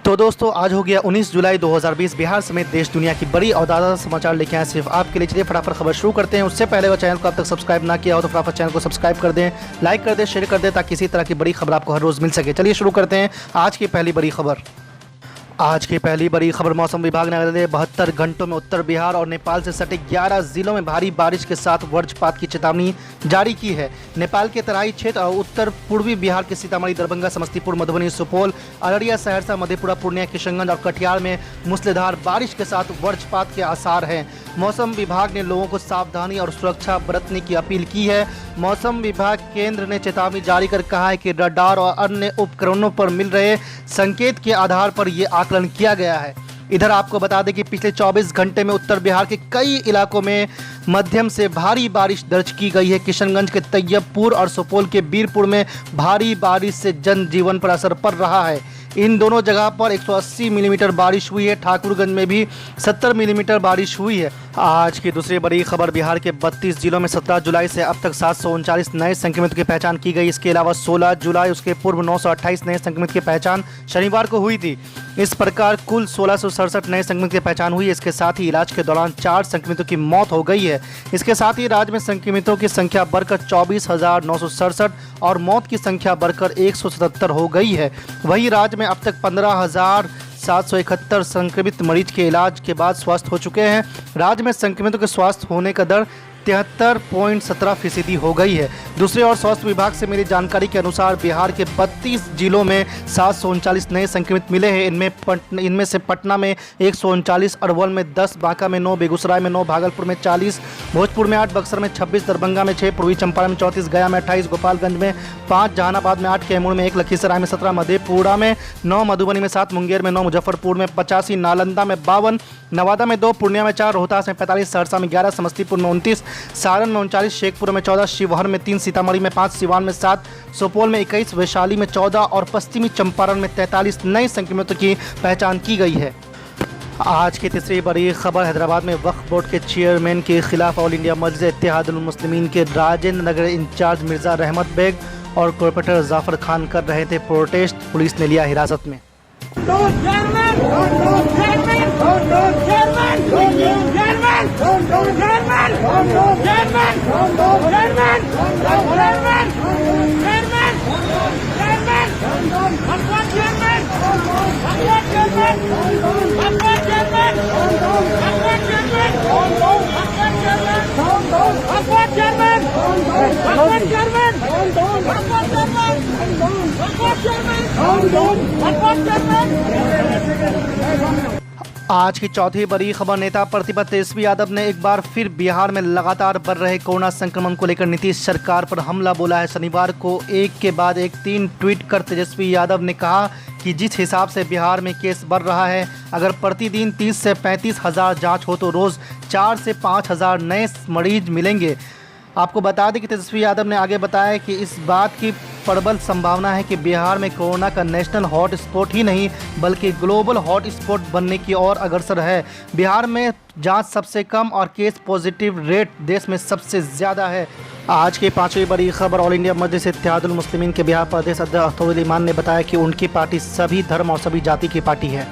तो दोस्तों आज हो गया 19 जुलाई 2020। बिहार समेत देश दुनिया की बड़ी और ताज़ा समाचार लेके आए सिर्फ आपके लिए। चलिए फटाफट खबर शुरू करते हैं। उससे पहले वो चैनल को अब तक सब्सक्राइब ना किया हो तो फटाफट चैनल को सब्सक्राइब कर दें, लाइक कर दें, शेयर कर दें ताकि इसी तरह की बड़ी खबर आपको हर रोज़ मिल सके। चलिए शुरू करते हैं आज की पहली बड़ी खबर। आज की पहली बड़ी खबर, मौसम विभाग ने अगले 72 घंटों में उत्तर बिहार और नेपाल से सटे 11 जिलों में भारी बारिश के साथ वज्रपात की चेतावनी जारी की है। नेपाल के तराई क्षेत्र और उत्तर पूर्वी बिहार के सीतामढ़ी, दरभंगा, समस्तीपुर, मधुबनी, सुपौल, अररिया, सहरसा, मधेपुरा, पूर्णिया, किशनगंज और कटिहार में मूसलाधार बारिश के साथ वज्रपात के आसार हैं। मौसम विभाग ने लोगों को सावधानी और सुरक्षा बरतने की अपील की है। मौसम विभाग केंद्र ने चेतावनी जारी कर कहा है कि रडार और अन्य उपकरणों पर मिल रहे संकेत के आधार पर ये आकलन किया गया है। इधर आपको बता दें कि पिछले 24 घंटे में उत्तर बिहार के कई इलाकों में मध्यम से भारी बारिश दर्ज की गई है। किशनगंज के तैयबपुर और सुपौल के बीरपुर में भारी बारिश से जनजीवन पर असर पड़ रहा है। इन दोनों जगह पर 180 मिलीमीटर बारिश हुई है। ठाकुरगंज में भी 70 मिलीमीटर बारिश हुई है। आज की दूसरी बड़ी खबर, बिहार के 32 जिलों में 17 जुलाई से अब तक 739 नए संक्रमितों की पहचान की गई। इसके अलावा 16 जुलाई उसके पूर्व 928 नए संक्रमित की पहचान शनिवार को हुई थी। इस प्रकार कुल 1667 नए संक्रमित की पहचान हुई है। इसके साथ ही इलाज के दौरान 4 संक्रमितों की मौत हो गई है। इसके साथ ही राज्य में संक्रमितों की संख्या बढ़कर 24,967 और मौत की संख्या बढ़कर 177 हो गई है। वहीं राज्य में अब तक 15,771 संक्रमित मरीज के इलाज के बाद स्वस्थ हो चुके हैं। राज्य में संक्रमितों के स्वस्थ होने का दर 73.17% हो गई है। दूसरी ओर स्वास्थ्य विभाग से मिली जानकारी के अनुसार बिहार के 32 जिलों में 739 नए संक्रमित मिले हैं। इनमें से पटना में 139, अरवल में 10, बांका में 9, बेगूसराय में 9, भागलपुर में 40, भोजपुर में 8, बक्सर में 26, दरभंगा में 6, पूर्वी चंपारण में 34, गया में 28, गोपालगंज में 5, जहानाबाद में 8, कैमूर में 1, लखीसराय में 17, मधेपुरा में 9, मधुबनी में 7, मुंगेर में 9, मुजफ्फरपुर में 85, नालंदा में 52, नवादा में 2, पूर्णिया में 4, रोहतास में 45, सहरसा में 11, समस्तीपुर में 29, सारण में 39, शेखपुरा में 14, शिवहर में 3, सीतामढ़ी में 5, सिवान में 7, सुपौल में 21, वैशाली में 14 और पश्चिमी चंपारण में 43 नए संक्रमितों की पहचान की गई है। आज की तीसरी बड़ी खबर, हैदराबाद में वक्फ बोर्ड के चेयरमैन के खिलाफ ऑल इंडिया मजलिस इत्तेहादुल मुस्लिमीन के राजेंद्र नगर इंचार्ज मिर्जा रहमत बेग और कॉर्पोरेटर जाफर खान कर रहे थे प्रोटेस्ट। पुलिस ने लिया हिरासत में। आज की चौथी बड़ी खबर, नेता प्रतिपक्ष तेजस्वी यादव ने एक बार फिर बिहार में लगातार बढ़ रहे कोरोना संक्रमण को लेकर नीतीश सरकार पर हमला बोला है। शनिवार को एक के बाद एक 3 ट्वीट कर तेजस्वी यादव ने कहा कि जिस हिसाब से बिहार में केस बढ़ रहा है, अगर प्रतिदिन 30 से 35 हज़ार जाँच हो तो रोज़ 4 से 5 हज़ार नए मरीज मिलेंगे। आपको बता दें कि तेजस्वी यादव ने आगे बताया कि इस बात की प्रबल संभावना है कि बिहार में कोरोना का नेशनल हॉट स्पॉट ही नहीं बल्कि ग्लोबल हॉट स्पॉट बनने की ओर अग्रसर है। बिहार में जांच सबसे कम और केस पॉजिटिव रेट देश में सबसे ज़्यादा है। आज की पांचवी बड़ी खबर, ऑल इंडिया मजलिस इत्तेहादुल मुस्लिमीन के बिहार प्रदेश अध्यक्ष अख्तरुल ईमान ने बताया कि उनकी पार्टी सभी धर्म और सभी जाति की पार्टी है।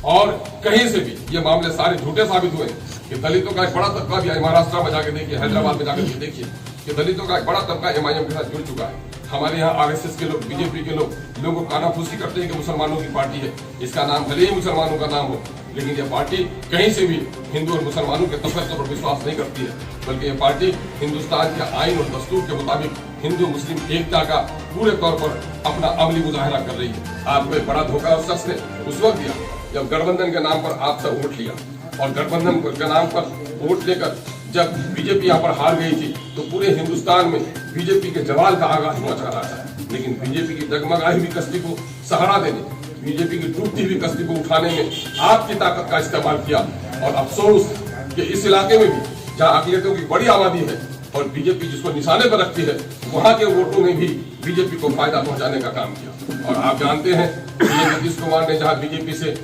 और कहीं से भी ये मामले सारे झूठे साबित हुए कि दलितों का एक बड़ा तबका भी महाराष्ट्र में जाके देखिए, हैदराबाद में जाकर देखिए कि दलितों का एक बड़ा तबका एमआईएम के साथ जुड़ चुका है। हमारे यहाँ आरएसएस के लोग, बीजेपी के लोगों को कानाफूसी करते हैं कि मुसलमानों की पार्टी है। इसका नाम भले ही मुसलमानों का नाम हो, लेकिन यह पार्टी कहीं से भी हिंदू और मुसलमानों के तफरीक पर विश्वास नहीं करती है, बल्कि यह पार्टी हिंदुस्तान के आइन और दस्तूर के मुताबिक हिंदू मुस्लिम एकता का पूरे तौर पर अपना अमली मुजाहरा कर रही है। आपको एक बड़ा धोखा उस शख्स ने उस वक्त दिया जब गठबंधन के नाम पर आप सब वोट लिया, और गठबंधन के नाम पर वोट लेकर जब बीजेपी यहाँ पर हार गई थी तो पूरे हिंदुस्तान में बीजेपी के जवाल का आगाज हुआ चाह रहा था। लेकिन बीजेपी की डगमगाई हुई कश्ती को सहारा देने, बीजेपी की डूबती हुई कश्ती को उठाने में आपकी ताकत का इस्तेमाल किया। और अफसोस कि इस इलाके में भी जहाँ अकलियतों की बड़ी आबादी है और बीजेपी जिसको निशाने पर रखती है, वहाँ के वोटों ने भी बीजेपी को फायदा पहुंचाने का काम किया। और आप जानते हैं कि नीतीश कुमार ने जहाँ बीजेपी से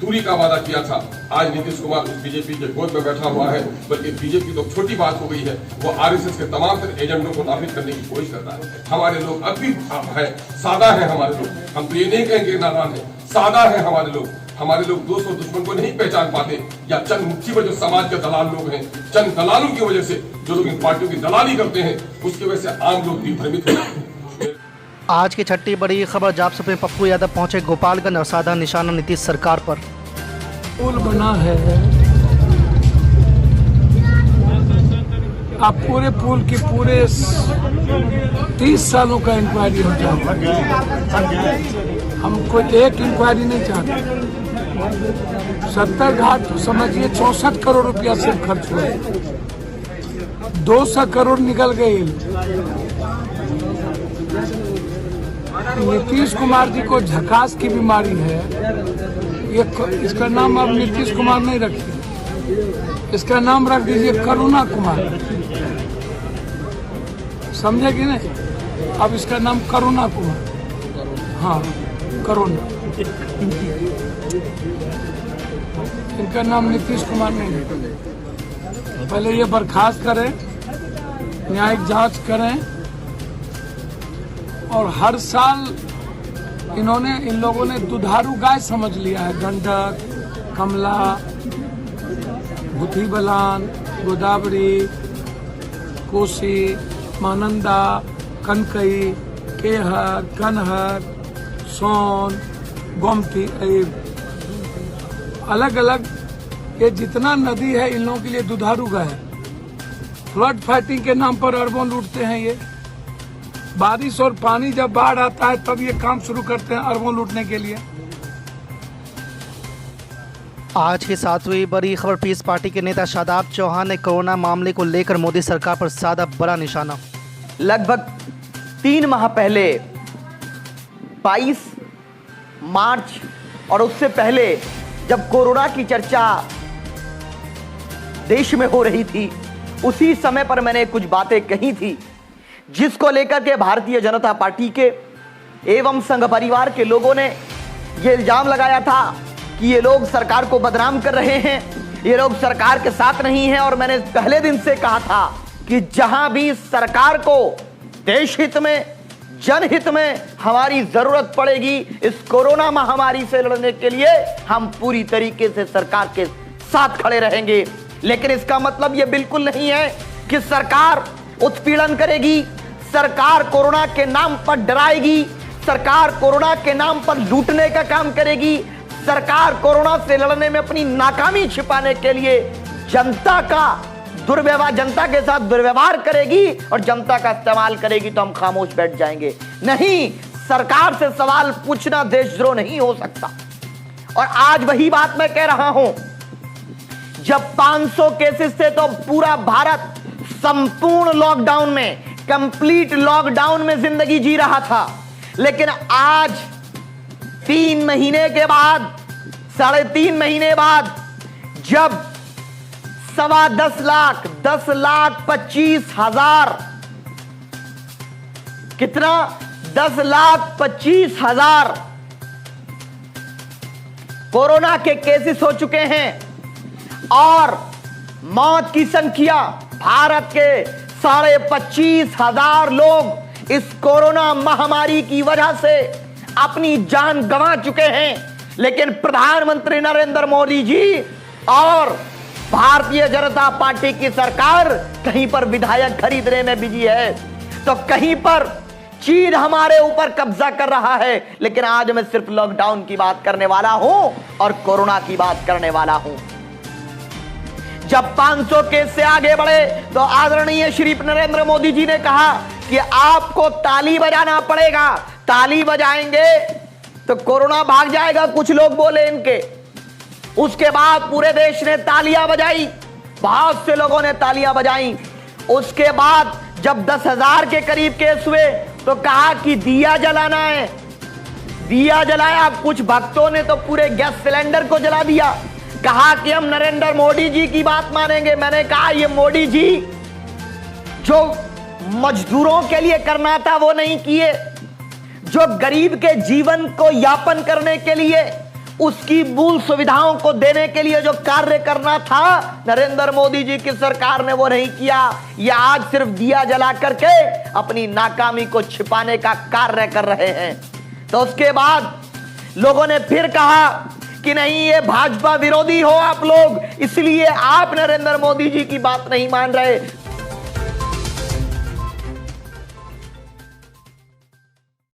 दूरी का वादा किया था, आज नीतीश कुमार उस बीजेपी के गोद में बैठा हुआ है। बल्कि बीजेपी तो छोटी बात हो गई है, वो आरएसएस के तमाम एजेंडों को नाफिज करने की कोशिश कर रहा है। हमारे लोग अब भी है, सादा है हमारे लोग, हम तो ये नहीं कहेंगे नादान है, सादा है हमारे लोग दोस्त और दुश्मन को नहीं पहचान पाते, या चंद मुट्ठी पर जो समाज के दलाल लोग हैं, चंद दलालों की वजह से जो लोग इन पार्टियों की दलाली करते हैं, उसकी वजह से आम लोग दिग्भ्रमित हो जाते हैं। आज की छठी बड़ी खबर, जाप में पप्पू यादव पहुंचे गोपालगंज और साधा निशाना नीतीश सरकार पर। पुल बना है, आप पूरे पुल की पूरे 30 सालों का इंक्वायरी हो जाए, हम कोई एक इंक्वायरी नहीं चाहते। 70 घाट तो समझिए 64 करोड़ रुपया सिर्फ खर्च हुआ है, 200 करोड़ निकल गए। नीतीश कुमार जी को झकास की बीमारी है, इसका नाम अब नीतीश कुमार नहीं रखिए, इसका नाम रख दीजिए करुणा कुमार, समझे कि नहीं? अब इसका नाम करुणा कुमार, हाँ करुणा, इनका नाम नीतीश कुमार नहीं। पहले ये बर्खास्त करें, न्यायिक जांच करें, और हर साल इन लोगों ने दुधारू गाय समझ लिया है। गंडक, कमला, भूथी बलान, गोदावरी, कोसी, महानंदा, कनकई, केहर, कनहर, सोन, गोमती, अलग अलग ये जितना नदी है इन लोगों के लिए दुधारू गाय है। फ्लड फाइटिंग के नाम पर अरबों लूटते हैं ये। बारिश और पानी जब बाढ़ आता है तब ये काम शुरू करते हैं अरबों लूटने के लिए। आज की 7वीं बड़ी खबर, पीस पार्टी के नेता शादाब चौहान ने कोरोना मामले को लेकर मोदी सरकार पर साधा बड़ा निशाना। लगभग 3 माह पहले 22 मार्च और उससे पहले जब कोरोना की चर्चा देश में हो रही थी, उसी समय पर मैंने कुछ बातें कही थी, जिसको लेकर के भारतीय जनता पार्टी के एवं संघ परिवार के लोगों ने ये इल्जाम लगाया था कि ये लोग सरकार को बदनाम कर रहे हैं, ये लोग सरकार के साथ नहीं हैं। और मैंने पहले दिन से कहा था कि जहां भी सरकार को देश हित में, जनहित में हमारी जरूरत पड़ेगी, इस कोरोना महामारी से लड़ने के लिए हम पूरी तरीके से सरकार के साथ खड़े रहेंगे। लेकिन इसका मतलब यह बिल्कुल नहीं है कि सरकार उत्पीड़न करेगी, सरकार कोरोना के नाम पर डराएगी, सरकार कोरोना के नाम पर लूटने का काम करेगी, सरकार कोरोना से लड़ने में अपनी नाकामी छिपाने के लिए जनता के साथ दुर्व्यवहार करेगी और जनता का इस्तेमाल करेगी, तो हम खामोश बैठ जाएंगे। नहीं, सरकार से सवाल पूछना देशद्रोह नहीं हो सकता। और आज वही बात मैं कह रहा हूं, जब 500 केसेस थे तो पूरा भारत संपूर्ण लॉकडाउन में, कंप्लीट लॉकडाउन में जिंदगी जी रहा था। लेकिन आज 3 महीने के बाद, 3.5 महीने बाद, जब 10,25,000 कितना 10,25,000 कोरोना के केसेस हो चुके हैं और मौत की संख्या, भारत के 25,500 लोग इस कोरोना महामारी की वजह से अपनी जान गंवा चुके हैं। लेकिन प्रधानमंत्री नरेंद्र मोदी जी और भारतीय जनता पार्टी की सरकार कहीं पर विधायक खरीदने में बिजी है, तो कहीं पर चीन हमारे ऊपर कब्जा कर रहा है। लेकिन आज मैं सिर्फ लॉकडाउन की बात करने वाला हूं और कोरोना की बात करने वाला हूं। जब 500 केस से आगे बढ़े तो आदरणीय श्री नरेंद्र मोदी जी ने कहा कि आपको ताली बजाना पड़ेगा, ताली बजाएंगे तो कोरोना भाग जाएगा, कुछ लोग बोले इनके। उसके बाद पूरे देश ने तालियां बजाई, बहुत से लोगों ने तालियां बजाई। उसके बाद जब 10,000 के करीब केस हुए तो कहा कि दिया जलाना है, दिया जलाया। कुछ भक्तों ने तो पूरे गैस सिलेंडर को जला दिया, कहा कि हम नरेंद्र मोदी जी की बात मानेंगे। मैंने कहा ये मोदी जी जो मजदूरों के लिए करना था वो नहीं किए, जो गरीब के जीवन को यापन करने के लिए, उसकी मूल सुविधाओं को देने के लिए जो कार्य करना था नरेंद्र मोदी जी की सरकार ने वो नहीं किया। ये आज सिर्फ दिया जला करके अपनी नाकामी को छिपाने का कार्य कर रहे हैं। तो उसके बाद लोगों ने फिर कहा कि नहीं, ये भाजपा विरोधी हो आप लोग, इसलिए आप नरेंद्र मोदी जी की बात नहीं मान रहे।